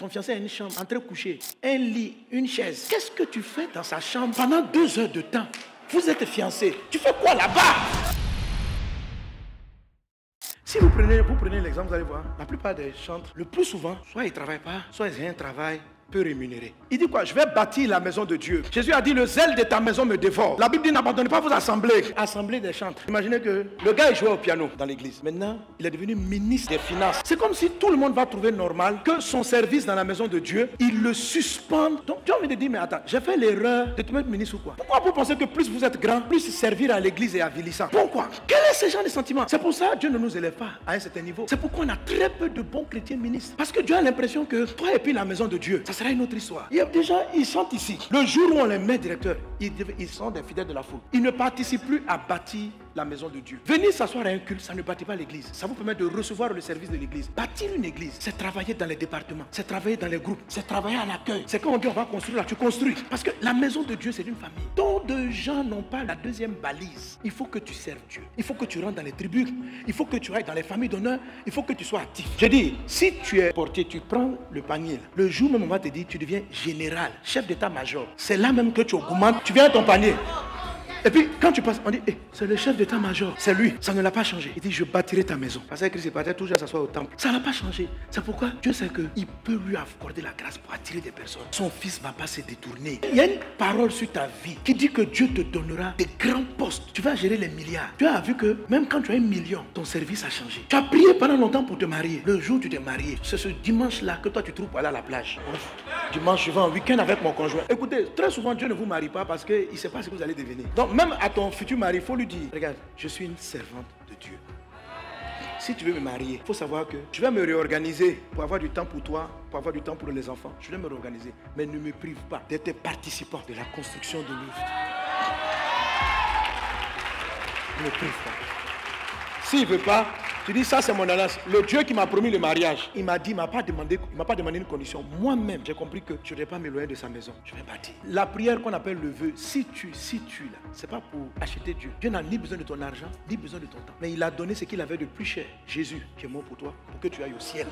Ton fiancé a une chambre, entre coucher, un lit, une chaise. Qu'est-ce que tu fais dans sa chambre pendant 2 heures de temps? Vous êtes fiancés. Tu fais quoi là-bas? Si vous prenez l'exemple, vous allez voir, la plupart des chantres, le plus souvent, soit ils ne travaillent pas, soit ils ont un travail peu rémunéré. Il dit quoi? Je vais bâtir la maison de Dieu. Jésus a dit, le zèle de ta maison me dévore. La Bible dit, n'abandonnez pas vos assemblées. Assemblée des chantres. Imaginez que le gars, il jouait au piano dans l'église. Maintenant, il est devenu ministre des Finances. C'est comme si tout le monde va trouver normal que son service dans la maison de Dieu, il le suspende. Donc, Dieu me dit, mais attends, j'ai fait l'erreur de te mettre ministre ou quoi? Pourquoi vous pensez que plus vous êtes grand, plus servir à l'église est avilissant? Pourquoi? Quel est ce genre de sentiment? C'est pour ça que Dieu ne nous élève pas à un certain niveau. C'est pourquoi on a très peu de bons chrétiens ministres. Parce que Dieu a l'impression que toi et puis la maison de Dieu, ça sera une autre histoire. Il y a déjà, ils chantent ici. Le jour où on les met directeurs, ils sont des fidèles de la foule. Ils ne participent plus à bâtir la maison de Dieu. Venir s'asseoir à un culte, ça ne bâtit pas l'église. Ça vous permet de recevoir le service de l'église. Bâtir une église, c'est travailler dans les départements, c'est travailler dans les groupes, c'est travailler à l'accueil. C'est quand on dit on va construire là, tu construis. Parce que la maison de Dieu, c'est une famille. Tant de gens n'ont pas la deuxième balise. Il faut que tu serves Dieu. Il faut que tu rentres dans les tribus. Il faut que tu ailles dans les familles d'honneur. Il faut que tu sois actif. Je dis, si tu es portier, tu prends le panier. Là. Le jour même, on va te dire, tu deviens général, chef d'état-major. C'est là même que tu augmentes, tu viens à ton panier. Et puis, quand tu passes, on dit, hey, c'est le chef d'état-major. C'est lui. Ça ne l'a pas changé. Il dit, je bâtirai ta maison. Parce que Christ est parti toujours à s'asseoir au temple. Ça ne l'a pas changé. C'est pourquoi Dieu sait qu'il peut lui accorder la grâce pour attirer des personnes. Son fils ne va pas se détourner. Il y a une parole sur ta vie qui dit que Dieu te donnera des grands postes. Tu vas gérer les milliards. Tu as vu que même quand tu as 1 million, ton service a changé. Tu as prié pendant longtemps pour te marier. Le jour où tu t'es marié, c'est ce dimanche-là que toi tu trouves pour aller à la plage. Dimanche suivant, week-end avec mon conjoint. Écoutez, très souvent Dieu ne vous marie pas parce qu'il ne sait pas ce que vous allez devenir. Donc même à ton futur mari, il faut lui dire, regarde, je suis une servante de Dieu. Si tu veux me marier, il faut savoir que je vais me réorganiser pour avoir du temps pour toi, pour avoir du temps pour les enfants. Je vais me réorganiser. Mais ne me prive pas d'être participant de la construction de l'œuvre. Ne me prive pas. S'il ne veut pas, tu dis ça c'est mon alliance. Le Dieu qui m'a promis le mariage, il m'a dit, il m'a pas demandé une condition. Moi-même, j'ai compris que je ne vais pas m'éloigner de sa maison. Je vais bâtir. La prière qu'on appelle le vœu, si tu là, c'est pas pour acheter Dieu. Dieu n'a ni besoin de ton argent, ni besoin de ton temps. Mais il a donné ce qu'il avait de plus cher. Jésus, qui est mort pour toi, pour que tu ailles au ciel.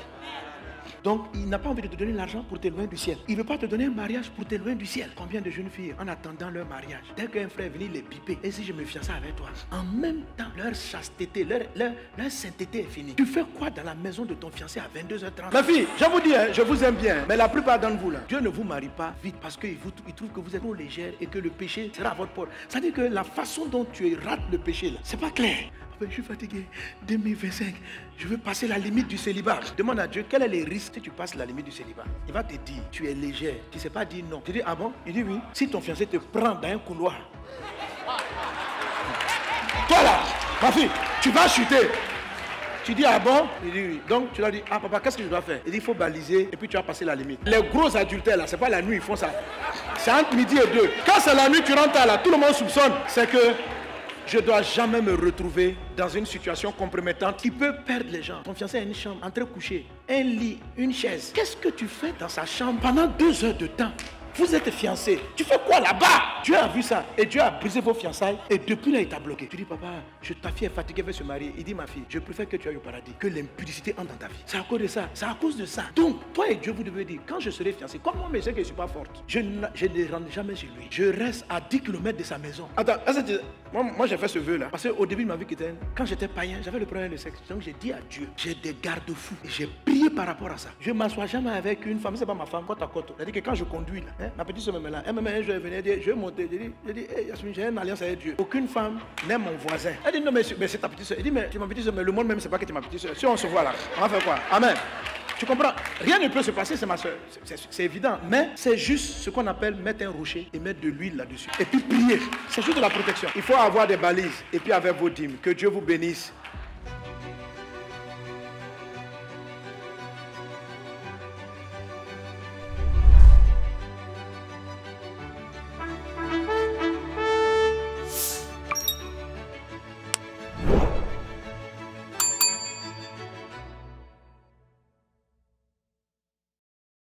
Donc, il n'a pas envie de te donner l'argent pour t'éloigner du ciel. Il ne veut pas te donner un mariage pour t'éloigner du ciel. Combien de jeunes filles, en attendant leur mariage, dès qu'un frère vient les piper, et si je me fiançais avec toi, en même temps, leur chasteté, leur sainteté est finie. Tu fais quoi dans la maison de ton fiancé à 22h30? Ma fille, je vous dis, je vous aime bien, mais la plupart d'entre vous, là, Dieu ne vous marie pas vite parce qu'il trouve que vous êtes trop légère et que le péché sera à votre porte. Ça veut dire que la façon dont tu rates le péché, là, c'est pas clair. Je suis fatigué. 2025, je veux passer la limite du célibat. Demande à Dieu quel est les risques si tu passes la limite du célibat. Il va te dire, tu es légère. Tu ne sais pas dire non. Tu dis, ah bon? Il dit oui. Si ton fiancé te prend dans un couloir, toi là, ma fille, tu vas chuter. Tu dis, ah bon? Il dit oui. Donc tu leur dis, ah papa, qu'est-ce que je dois faire? Il dit, il faut baliser et puis tu vas passer la limite. Les gros adultères là, c'est pas la nuit, ils font ça. C'est entre midi et 2. Quand c'est la nuit, tu rentres là, tout le monde soupçonne. C'est que je ne dois jamais me retrouver dans une situation compromettante qui peut perdre les gens. Ton fiancé a une chambre, entre coucher, un lit, une chaise. Qu'est-ce que tu fais dans sa chambre pendant 2 heures de temps? Vous êtes fiancés. Tu fais quoi là-bas? Dieu a vu ça et Dieu a brisé vos fiançailles et depuis là il t'a bloqué. Tu dis papa, ta fille est fatiguée, elle veut se marier. Il dit ma fille, je préfère que tu ailles au paradis, que l'impudicité entre dans ta vie. C'est à cause de ça, c'est à cause de ça. Donc toi et Dieu vous devez dire, quand je serai fiancé, comme moi mais je sais que je ne suis pas forte, je ne rentre jamais chez lui. Je reste à 10 km de sa maison. Attends, moi j'ai fait ce vœu là. Parce qu'au début de ma vie, quand j'étais païen, j'avais le problème de sexe. Donc j'ai dit à Dieu, j'ai des garde-fous. Et j'ai prié par rapport à ça. Je ne m'assois jamais avec une femme, c'est pas ma femme, côte à côte. C'est-à-dire que quand je conduis là, ma petite soeur me met là, elle me met un jour, elle venait dire, je vais monter. Je dis, hey, Yasmine, j'ai une alliance avec Dieu. Aucune femme n'aime mon voisin. Elle dit, non, mais c'est ta petite soeur. Elle dit, mais tu es ma petite soeur, mais le monde même, c'est pas que tu es ma petite soeur. Si on se voit là, on va faire quoi? Amen. Tu comprends? Rien ne peut se passer, c'est ma soeur. C'est évident. Mais c'est juste ce qu'on appelle mettre un rocher et mettre de l'huile là-dessus. Et puis prier. C'est juste de la protection. Il faut avoir des balises. Et puis avec vos dîmes. Que Dieu vous bénisse.